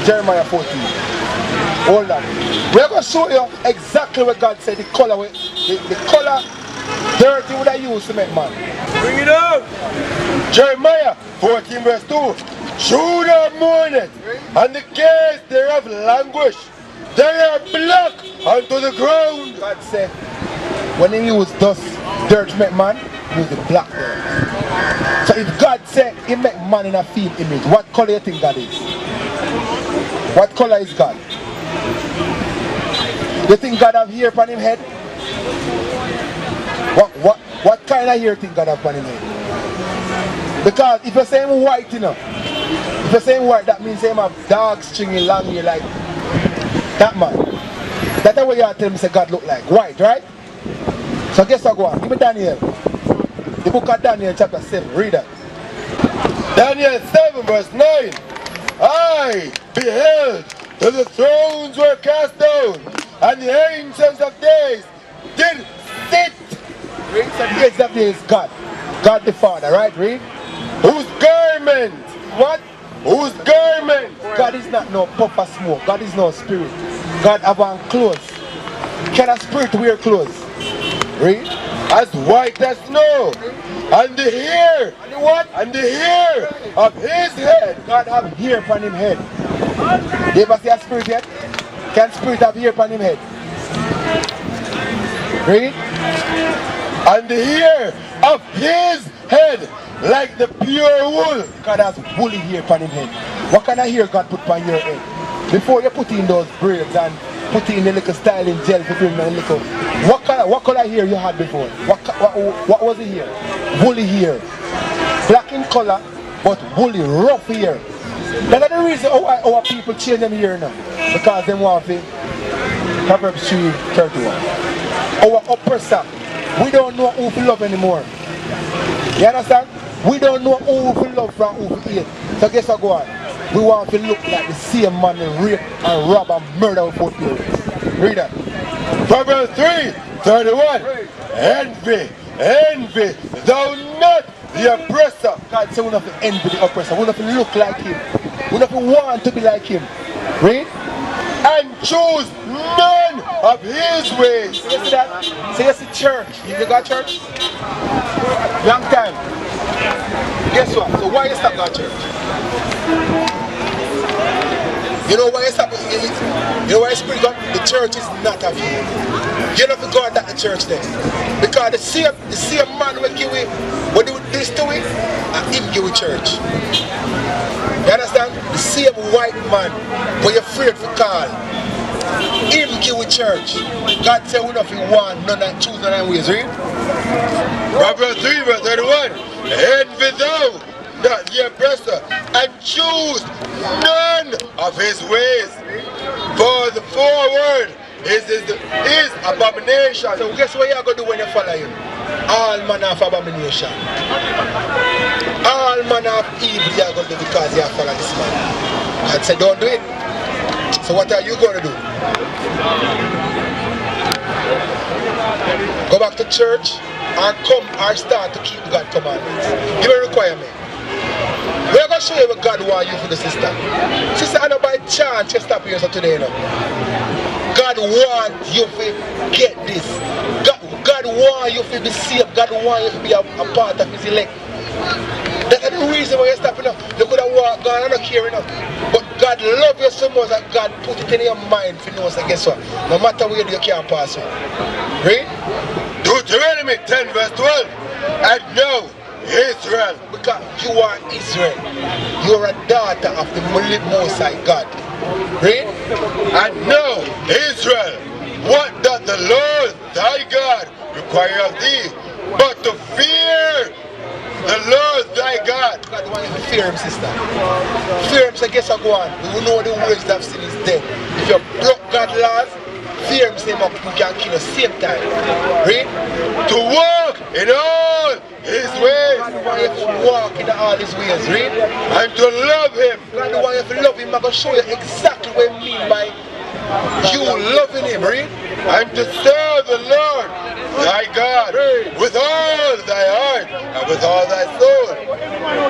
Jeremiah 14. Hold on. We're going to show you exactly what God said, the color dirt he would have used to make man. Bring it up! Jeremiah 14 verse 2. Judah mourneth, and the gates thereof languish. They are black unto the ground. God said, when he used dust, dirt to make man, he used the black dirt. So if God said he make man in a field image, what color do you think God is? What color is God? You think God have hair upon his head? What kind of hair think God have upon his head? Because if you're saying white, you know, if you're saying white, that means him have dark, stringy, long hair like that man. That's the way you tell me say God look like. White, right? So guess what, go on. Give me Daniel. The book of Daniel chapter 7. Read that. Daniel 7 verse 9. I beheld till the thrones were cast down, and the ancients of days did sit. Read. So the ancients of days God. God the Father, right? Read. Whose garment? What? Whose garment? God is not no puff of smoke. God is no spirit. God have on clothes. Can a spirit wear clothes? Read. As white as snow. And the hair. And the what? And the hair of his head. God have hair upon his head. You ever see a spirit yet? Can spirit have hair upon his head? Read. And the hair of his head like the pure wool. God has woolly hair upon his head. What kind of hair God put upon your head? Before you put in those braids and put in the little styling gel for bring the little. What color hair you had before? What was the hair? Woolly hair. Black in color, but woolly, rough hair. That's the reason our people change them hair now. Because they want to Proverbs 3:31. Our oppressor, we don't know who to love anymore. You understand? We don't know who to love from who to hate. So guess what go on? We want to look like the same man who rape and rob and murder our four parents. Read that. Proverbs 3:31. Envy, thou not the oppressor. God said we don't have to envy the oppressor. We don't have to look like him. We don't have to want to be like him. Read. And choose none of his ways. So you see that? So you see church. You got church? Long time. Guess what? So why you stop that church? You know why you stop it? You know why you spirit God? The church is not of you. You don't have to go at the church there. Because the same man will give it, will do this to it, and him give it church. You understand? The same white man where you're afraid to call, him give it church. God said we don't want none and choose none and ways, read? Proverbs 3:31. Envy thou not the oppressor, and choose none of his ways. For the forward is abomination. So guess what you're going to do when you follow him? All manner of abomination. All manner of evil you're going to do because you follow this man. God said don't do it. So what are you going to do? Go back to church or come or start to keep God's commandments. Give a requirement. We're going to show you what God wants you for the sister. Sister, I know by chance you stop here so today, you know. God wants you to get this. God wants you to be saved. God wants you to be a part of his elect. That's the reason why you're stopping up. You could have walked God, I don't care enough. But God loves you so much that God put it in your mind for know. So guess what? No matter where you can't pass it. Read? Deuteronomy 10 verse 12. And now, Israel, because you are Israel, you are a daughter of the Most High God. Read? And now, Israel, what doth the Lord thy God require of thee, but to fear the Lord thy God? God wants you to fear him, sister. Fear him, so guess what go on? We know the wages of sin is death. If you broke God's laws, fear him, same up, you can kill at the same time. Read? To walk in all his ways. God wants you to walk in all his ways. Read? And to love him. God wants you to love him. I'm going to show you exactly what I mean by you loving him. Read? and to serve the Lord thy God with all thy heart and with all thy soul.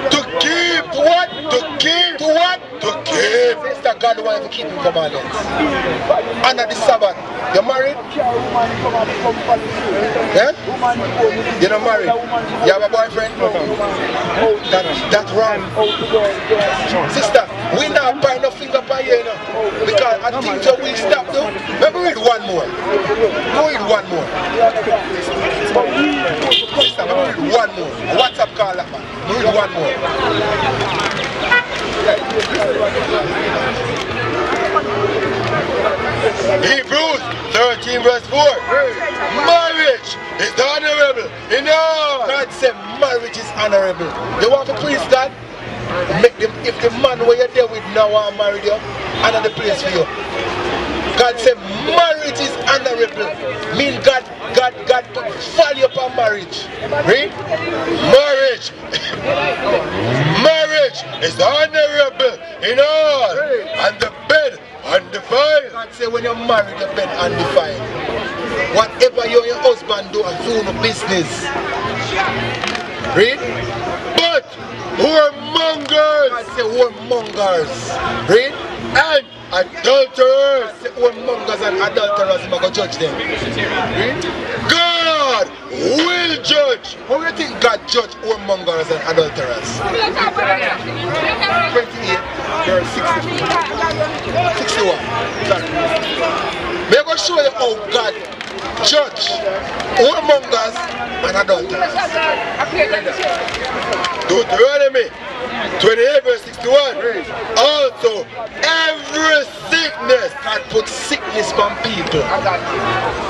To keep what? To keep what? To keep. Sister, God wants to keep His commandments. Honor the Sabbath. You're married? Yeah? You're not married? You have a boyfriend? That's wrong. Sister, we not buy no finger by you, because I think that we stop though. Let me read one more. Go read one more. Sister, let me read one more. WhatsApp call that man. Read one more. Hebrews 13 verse 4. Marriage is honorable in all. God said marriage is honorable. You want to please God? Make them, if the man where you're there with now want to marry you, another place for you. God said marriage is honorable. Mean God put value upon marriage. Read? Marriage. Marriage is honorable in all, and the bed undefiled. God said when you're married, the bed undefiled. Whatever you and your husband do, a fool of business. Read? But whoremongers. God said whoremongers. Read? And adulterers. God said whoremongers and adulterers, I'm going to judge them. Read? God will judge. How do you think God judge whoremongers and adulterers? 28 verse 61. We're going to show you how God judge whoremongers and adulterers. Deuteronomy 28 verse 61. Also, every sickness. God put sickness on people.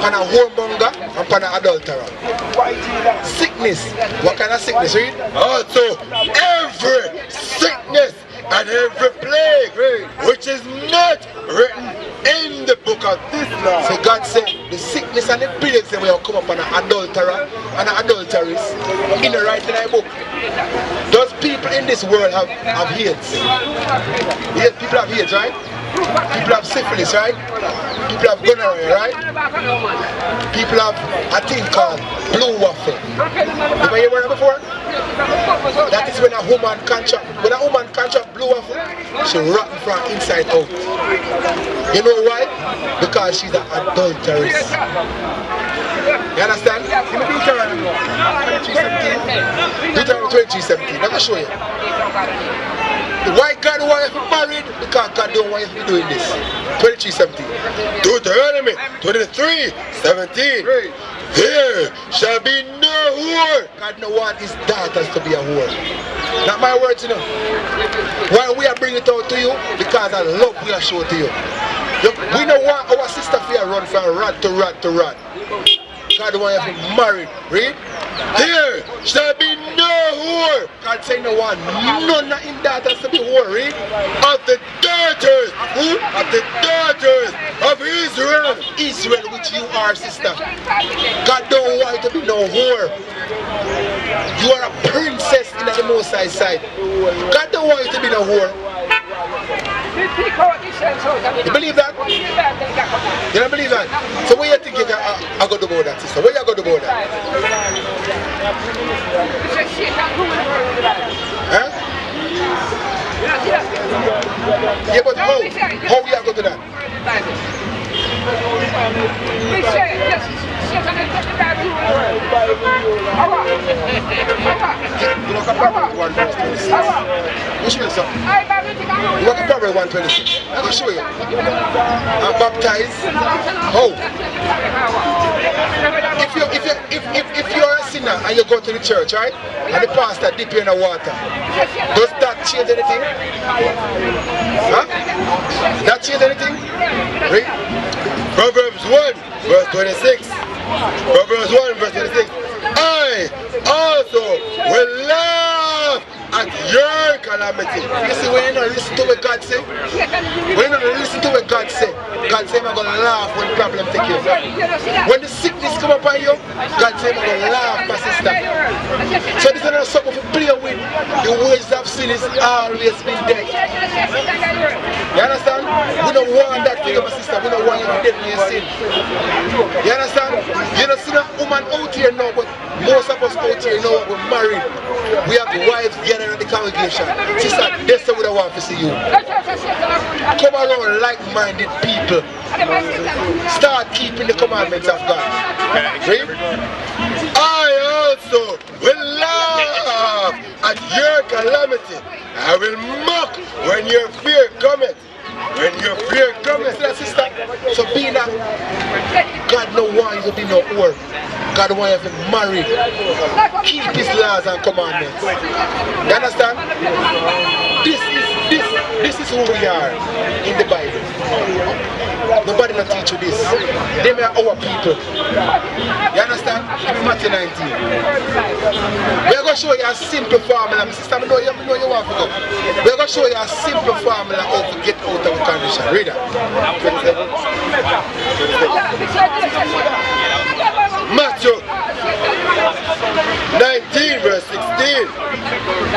On a whoremonger and on an adulterer. Sickness. What kind of sickness? Read? Also, every sickness and every plague which is not written in the book of this law. So God said the sickness and the plagues that will come up on an adulterer and an adulteress in the right in the book. Those people in this world have AIDS. Yes, people have AIDS, right? People have syphilis, right? People have gonorrhea, right? People have a thing called blue waffle. You ever heard of it before? That is when a woman contract. When a woman contract blue waffle, she rotten from inside out. You know why? Because she's an adulteress. You understand? Give me Deuteronomy 23:17. Deuteronomy 23:17. Let me show you. Why God wants you to be married? Because God don't want you to be doing this. 23:17. Deuteronomy 23:17. There shall be no whore. God don't want his daughters to be a whore. Not my words, you know. Why we are bringing it out to you? Because I love we are showing to you. We don't want our sister to run from rat to rat to rat. God wants you to be married. Read? There shall be no whore. God say no one, none of his daughters to be whore. Read? Of the daughters. Who? Of the daughters of Israel. Israel, which you are, sister. God don't want you to be no whore. You are a princess in the Most High side. God don't want you to be no whore. You believe that? You don't believe that? So what you think I got to do about that, sister? What you got to do about that? Huh? Yeah, but how? How we are going to do that? You look at Proverbs 1:26. You show you something. You look at Proverbs 1:26. I'm going to show you. I'm baptized. How? If you're a sinner and you go to the church, right? And the pastor dip you in the water, does that change anything? Huh? That change anything? Read. Proverbs 1 verse 26. Proverbs 1 verse 26. I also will laugh at your calamity. You see, when you don't listen to what God say, when you don't listen to what God say, God say I'm going to laugh when problem take you. When the sickness come upon you, God say I'm going to laugh, my sister. So this is not something to play with. The wages of sin is always been there. You understand? We don't want that to you, my sister, we don't want you to dead in your sin. You understand? You don't see that woman out here now, but most of us out here now, we're married. We have wives gathering at the congregation. Sister, that's what I want to see you. Come around like-minded people. Start keeping the commandments of God. Right? I also will laugh at your calamity. I will mock when your fear cometh. When your fear cometh. Sister, so being that God no want you to be no whore. God want you to marry. Keep his laws and commandments. You understand? This is who we are in the Bible. Nobody will teach you this. They are our people. You understand? Give me Matthew 19. We're going to show you a simple formula. My sister, I know you want to go. We're going to show you a simple formula how to get out of a condition. Read that. Matthew 19 verse 16.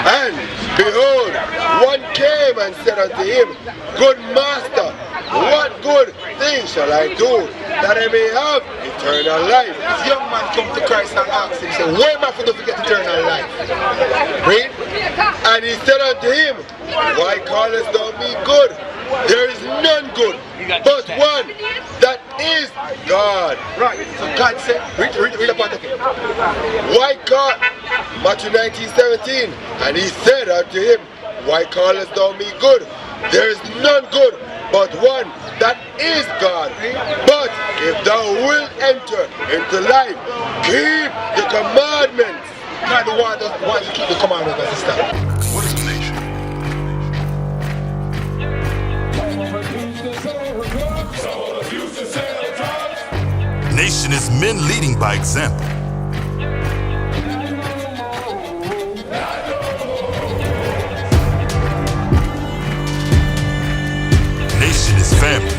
And behold, one came and said unto him, Good master, what good thing shall I do that I may have eternal life? This young man come to Christ and asked him, say, what am I going to get eternal life? Read. And he said unto him, Why callest thou me good? There is none good, but one, that is God. Right. So God said, read about it. Why call Matthew 19:17, and he said unto him, Why callest thou me good? There is none good, but one, that is God. But if thou wilt enter into life, keep the commandments. God wants to keep the commandments, sister. What is a nation? Nation is men leading by example. Nation is family.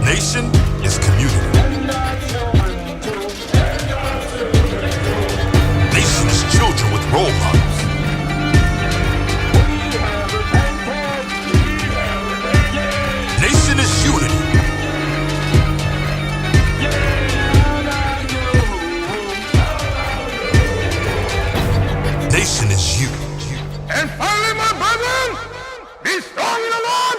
Nation is community. Nation is children with role models. Nation is unity. Nation is you. And finally, my brethren, be strong in the Lord